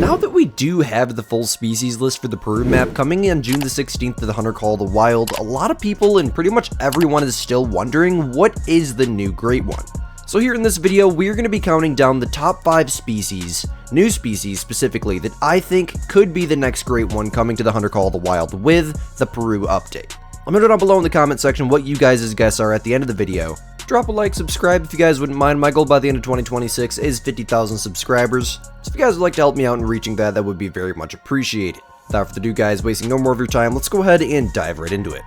Now that we do have the full species list for the Peru map coming in June the 16th to the Hunter Call of the Wild, a lot of people and pretty much everyone is still wondering what is the new great one. So here in this video, we're going to be counting down the top 5 species, new species specifically, that I think could be the next great one coming to the Hunter Call of the Wild with the Peru update. Let me know down below in the comment section what you guys' guess are at the end of the video. Drop a like, subscribe if you guys wouldn't mind. My goal by the end of 2026 is 50,000 subscribers. So if you guys would like to help me out in reaching that, that would be very much appreciated. Without further ado guys, wasting no more of your time, let's go ahead and dive right into it.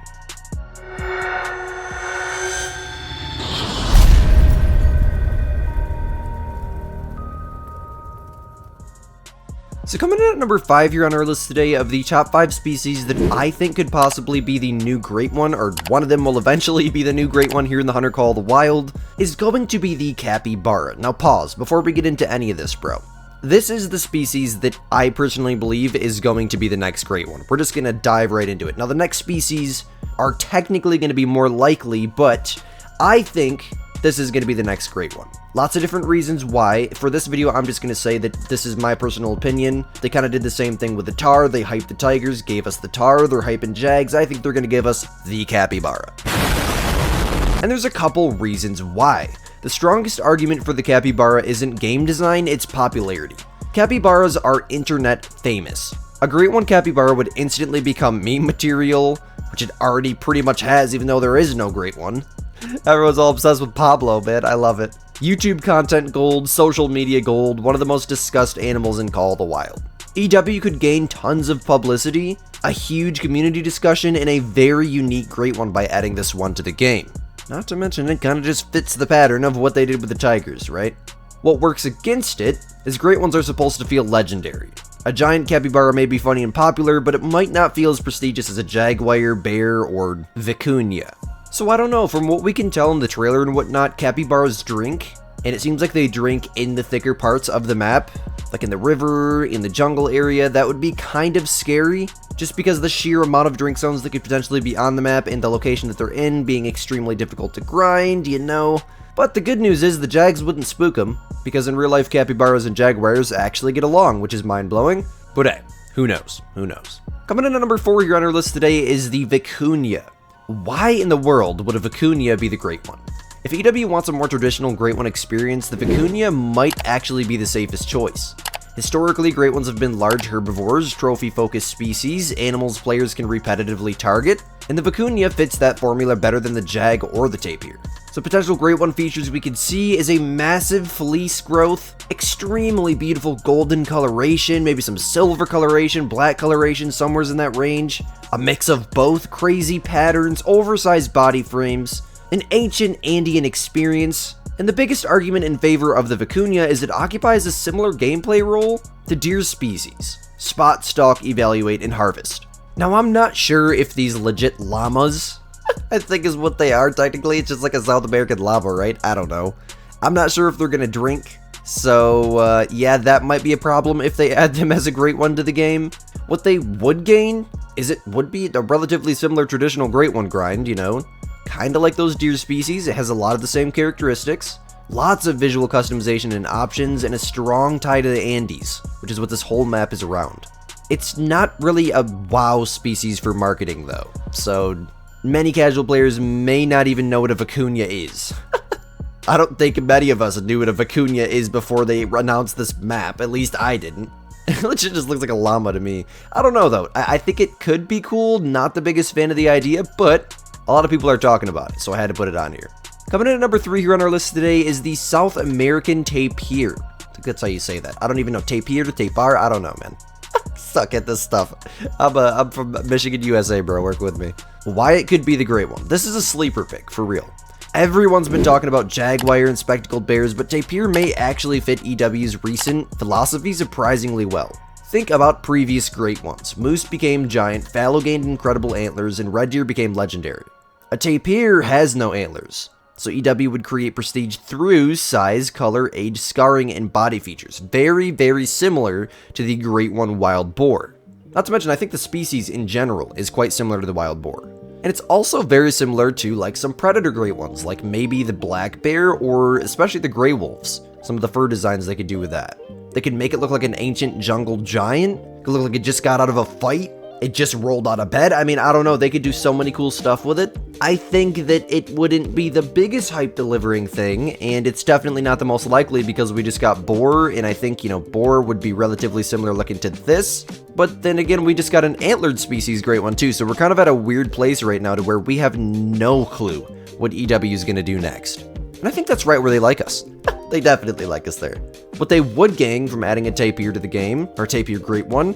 So coming in at number 5 here on our list today of the top 5 species that I think could possibly be the new great one, or one of them will eventually be the new great one here in the Hunter Call of the Wild, is going to be the capybara. Now pause, before we get into any of this, bro. This is the species that I personally believe is going to be the next great one. We're just going to dive right into it. Now the next species are technically going to be more likely, but I think this is going to be the next great one. Lots of different reasons why. For this video, I'm just going to say that this is my personal opinion. They kind of did the same thing with the tar. They hyped the tigers, gave us the tar. They're hyping jags. I think they're going to give us the capybara. And there's a couple reasons why. The strongest argument for the capybara isn't game design, it's popularity. Capybaras are internet famous. A great one capybara would instantly become meme material, which it already pretty much has, even though there is no great one. Everyone's all obsessed with Pablo, man. I love it. YouTube content gold, social media gold, one of the most discussed animals in Call of the Wild. EW could gain tons of publicity, a huge community discussion, and a very unique great one by adding this one to the game. Not to mention, it kind of just fits the pattern of what they did with the tigers, right? What works against it is great ones are supposed to feel legendary. A giant capybara may be funny and popular, but it might not feel as prestigious as a jaguar, bear, or vicuña. So I don't know, from what we can tell in the trailer and whatnot, capybaras drink, and it seems like they drink in the thicker parts of the map, like in the river, in the jungle area. That would be kind of scary, just because of the sheer amount of drink zones that could potentially be on the map and the location that they're in being extremely difficult to grind, you know. But the good news is the jags wouldn't spook them, because in real life capybaras and jaguars actually get along, which is mind-blowing. But hey, who knows? Who knows? Coming in at number 4 here on our list today is the vicuña. Why in the world would a vicuña be the great one? If EW wants a more traditional great one experience, the vicuña might actually be the safest choice. Historically, great ones have been large herbivores, trophy-focused species, animals players can repetitively target, and the vicuña fits that formula better than the jag or the tapir. So potential great one features we could see is a massive fleece growth, extremely beautiful golden coloration, maybe some silver coloration, black coloration, somewhere's in that range, a mix of both, crazy patterns, oversized body frames, an ancient Andean experience, and the biggest argument in favor of the vicuña is it occupies a similar gameplay role to deer species: spot, stalk, evaluate, and harvest. Now I'm not sure if these legit llamas, I think is what they are technically, it's just like a South American llama, right? I don't know. I'm not sure if they're gonna drink, so yeah, that might be a problem if they add them as a great one to the game. What they would gain is it would be a relatively similar traditional great one grind, you know? Kinda like those deer species, it has a lot of the same characteristics, lots of visual customization and options, and a strong tie to the Andes, which is what this whole map is around. It's not really a wow species for marketing though, so many casual players may not even know what a vicuña is. I don't think many of us knew what a vicuña is before they announced this map, at least I didn't. It just looks like a llama to me. I don't know though, I think it could be cool, not the biggest fan of the idea, but a lot of people are talking about it, so I had to put it on here. Coming in at number 3 here on our list today is the South American tapir. I think that's how you say that. I don't even know, tapir to tapir, I don't know, man. Suck at this stuff. I'm from Michigan, USA, bro, work with me. Why it could be the great one. This is a sleeper pick, for real. Everyone's been talking about jaguar and spectacled bears, but tapir may actually fit EW's recent philosophy surprisingly well. Think about previous great ones. Moose became giant, fallow gained incredible antlers, and red deer became legendary. A tapir has no antlers, so EW would create prestige through size, color, age, scarring, and body features. Very, very similar to the great one wild boar. Not to mention, I think the species in general is quite similar to the wild boar. And it's also very similar to like some predator great ones, like maybe the black bear or especially the gray wolves. Some of the fur designs they could do with that. They could make it look like an ancient jungle giant. It could look like it just got out of a fight. It just rolled out of bed. I mean, I don't know. They could do so many cool stuff with it. I think that it wouldn't be the biggest hype delivering thing, and it's definitely not the most likely because we just got boar, and I think, boar would be relatively similar looking to this. But then again, we just got an antlered species great one too, so we're kind of at a weird place right now to where we have no clue what EW is going to do next. And I think that's right where they like us. They definitely like us there. What they would gain from adding a tapir to the game, or tapir great one,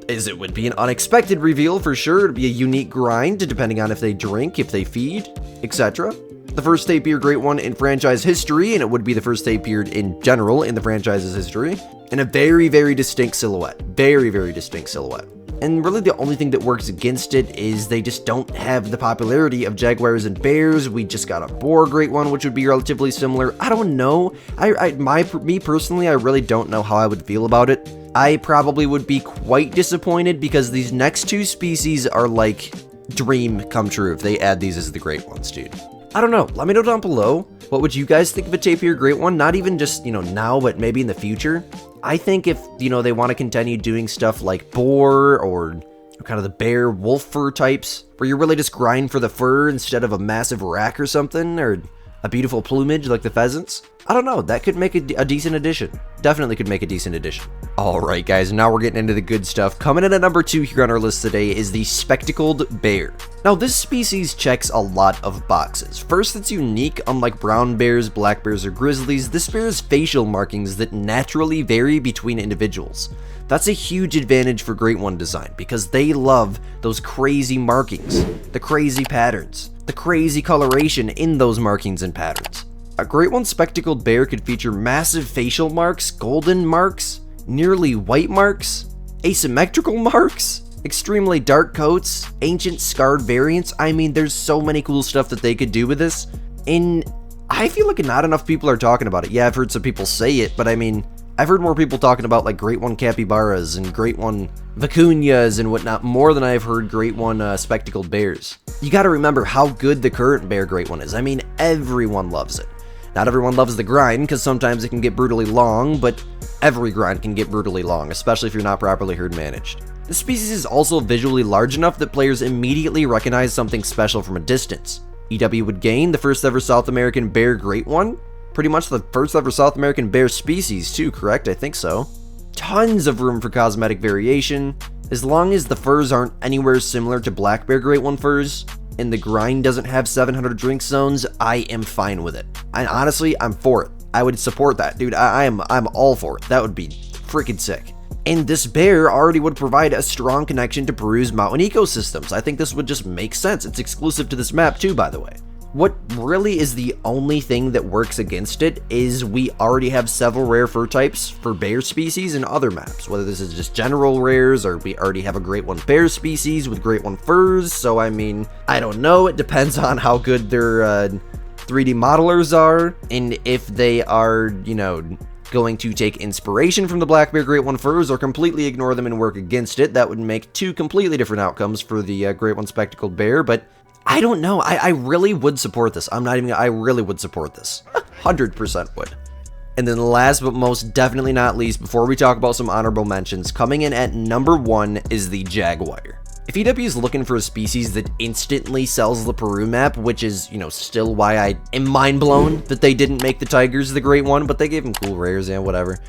is it would be an unexpected reveal for sure. It'd be a unique grind depending on if they drink, if they feed, etc. The first tapir great one in franchise history, and it would be the first tapir in general in the franchise's history. And a very, very distinct silhouette. Very, very distinct silhouette. And really the only thing that works against it is they just don't have the popularity of jaguars and bears. We just got a boar great one, which would be relatively similar. I don't know. Me personally, I really don't know how I would feel about it. I probably would be quite disappointed because these next two species are like dream come true if they add these as the great ones, dude. I don't know. Let me know down below. What would you guys think of a tapir great one? Not even just, now, but maybe in the future. I think if, they want to continue doing stuff like boar or kind of the bear wolf fur types, where you really just grind for the fur instead of a massive rack or something, or a beautiful plumage like the pheasants. I don't know, that could make a decent addition. Definitely could make a decent addition. Alright guys, now we're getting into the good stuff. Coming in at number 2 here on our list today is the spectacled bear. Now this species checks a lot of boxes. First, it's unique. Unlike brown bears, black bears, or grizzlies, this bear has facial markings that naturally vary between individuals. That's a huge advantage for Great One design because they love those crazy markings, the crazy patterns, the crazy coloration in those markings and patterns. A Great One spectacled bear could feature massive facial marks, golden marks, nearly white marks, asymmetrical marks, extremely dark coats, ancient scarred variants. I mean, there's so many cool stuff that they could do with this, and I feel like not enough people are talking about it. Yeah, I've heard some people say it, but I mean, I've heard more people talking about like Great One capybaras and Great One vicuñas and whatnot more than I've heard Great One spectacled bears. You gotta remember how good the current bear Great One is. I mean, everyone loves it. Not everyone loves the grind, because sometimes it can get brutally long, but every grind can get brutally long, especially if you're not properly herd managed. The species is also visually large enough that players immediately recognize something special from a distance. EW would gain the first ever South American bear Great One, pretty much the first ever South American bear species too, correct? I think so. Tons of room for cosmetic variation, as long as the furs aren't anywhere similar to black bear Great One furs, and the grind doesn't have 700 drink zones, I am fine with it. And honestly, I'm for it. I would support that, dude. I'm all for it. That would be freaking sick. And this bear already would provide a strong connection to Peru's mountain ecosystems. I think this would just make sense. It's exclusive to this map too, by the way. What really is the only thing that works against it is we already have several rare fur types for bear species in other maps, whether this is just general rares or we already have a Great One bear species with Great One furs. So I mean, I don't know, it depends on how good their 3D modelers are and if they are, going to take inspiration from the black bear Great One furs or completely ignore them and work against it. That would make two completely different outcomes for the Great One spectacled bear, but I don't know. I really would support this. I really would support this. 100% would. And then last but most definitely not least, before we talk about some honorable mentions, coming in at number 1 is the jaguar. If EW is looking for a species that instantly sells the Peru map, which is, still why I am mind blown that they didn't make the tigers the Great One, but they gave them cool rares and whatever.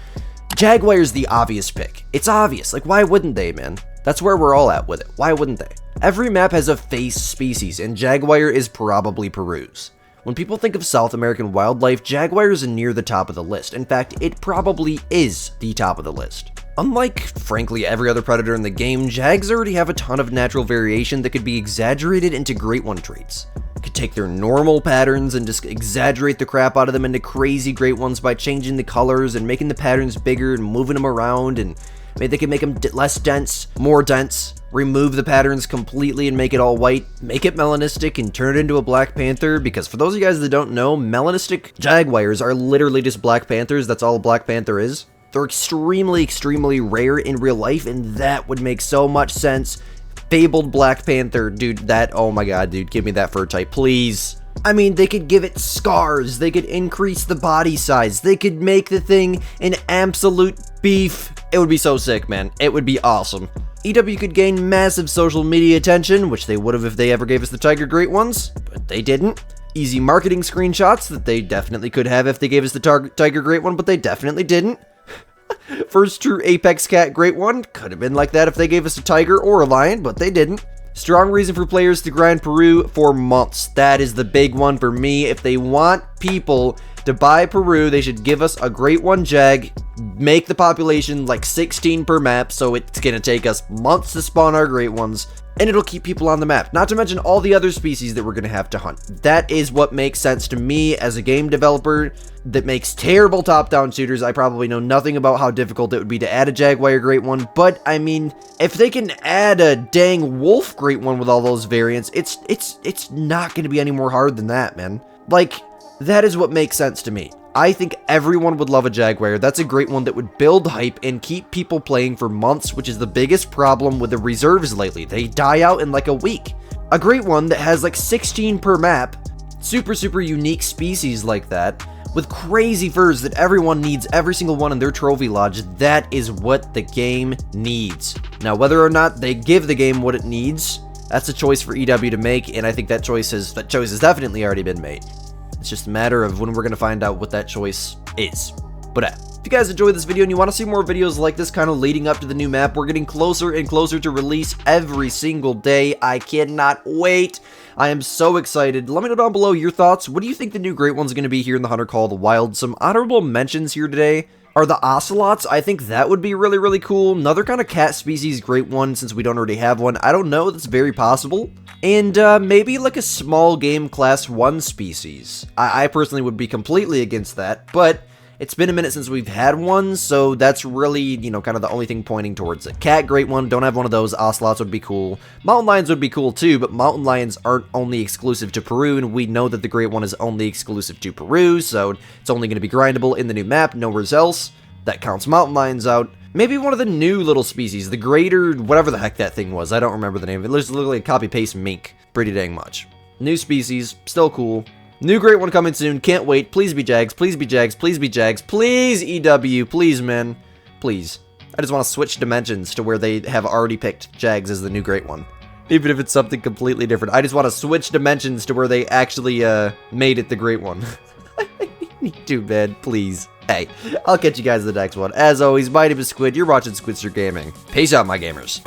Jaguar is the obvious pick. It's obvious. Like, why wouldn't they, man? That's where we're all at with it. Why wouldn't they? Every map has a face species, and jaguar is probably Peru's. When people think of South American wildlife, jaguar is near the top of the list. In fact, it probably is the top of the list. Unlike, frankly, every other predator in the game, jags already have a ton of natural variation that could be exaggerated into Great One traits. Could take their normal patterns and just exaggerate the crap out of them into crazy Great Ones by changing the colors and making the patterns bigger and moving them around, and maybe they can make them less dense, more dense, remove the patterns completely and make it all white, make it melanistic and turn it into a Black Panther, because for those of you guys that don't know, melanistic jaguars are literally just Black Panthers. That's all a Black Panther is. They're extremely, extremely rare in real life, and that would make so much sense. Fabled Black Panther, dude, oh my god, dude, give me that fur type, please. I mean, they could give it scars, they could increase the body size, they could make the thing an absolute beef. It would be so sick, man. It would be awesome. EW could gain massive social media attention, which they would have if they ever gave us the Tiger Great ones, but they didn't. Easy marketing screenshots that they definitely could have if they gave us the Tiger Great one, but they definitely didn't. First true Apex Cat Great one could have been like that if they gave us a tiger or a lion, but they didn't. Strong reason for players to grind Peru for months. That is the big one for me. If they want people to buy Peru, they should give us a Great One Jag, make the population like 16 per map, so it's gonna take us months to spawn our Great Ones, and it'll keep people on the map. Not to mention all the other species that we're gonna have to hunt. That is what makes sense to me as a game developer that makes terrible top-down shooters. I probably know nothing about how difficult it would be to add a Jaguar Great One, but I mean, if they can add a dang Wolf Great One with all those variants, it's not gonna be any more hard than that, man. Like, that is what makes sense to me. I think everyone would love a Jaguar. That's a great one that would build hype and keep people playing for months, which is the biggest problem with the reserves lately. They die out in like a week. A great one that has like 16 per map, super unique species like that, with crazy furs that everyone needs, every single one in their trophy lodge. That is what the game needs. Now, whether or not they give the game what it needs, that's a choice for EW to make, and I think that choice has definitely already been made. It's just a matter of when we're going to find out what that choice is. But if you guys enjoyed this video and you want to see more videos like this kind of leading up to the new map, we're getting closer and closer to release every single day. I cannot wait. I am so excited. Let me know down below your thoughts. What do you think the new Great One's going to be here in the Hunter Call of the Wild? Some honorable mentions here today are the ocelots. I think that would be really cool. Another kind of cat species Great One, since we don't already have one. I don't know. That's very possible. And maybe like a small game class 1 species. I personally would be completely against that, but it's been a minute since we've had one, so that's really, you know, kind of the only thing pointing towards it. Cat Great One, don't have one of those. Ocelots would be cool. Mountain lions would be cool too, but mountain lions aren't only exclusive to Peru, and we know that the Great One is only exclusive to Peru, so it's only going to be grindable in the new map, nowhere else. That counts mountain lions out. Maybe one of the new little species, the greater, whatever the heck that thing was. I don't remember the name. It looks literally a copy-paste mink. Pretty dang much. New species, still cool. New Great One coming soon. Can't wait. Please be Jags. Please be Jags. Please be Jags. Please, EW. Please, man. Please. I just want to switch dimensions to where they have already picked Jags as the new Great One. Even if it's something completely different. I just want to switch dimensions to where they actually made it the Great One. Too bad. Please. Hey, I'll catch you guys in the next one. As always, my name is Squid. You're watching Squidster Gaming. Peace out, my gamers.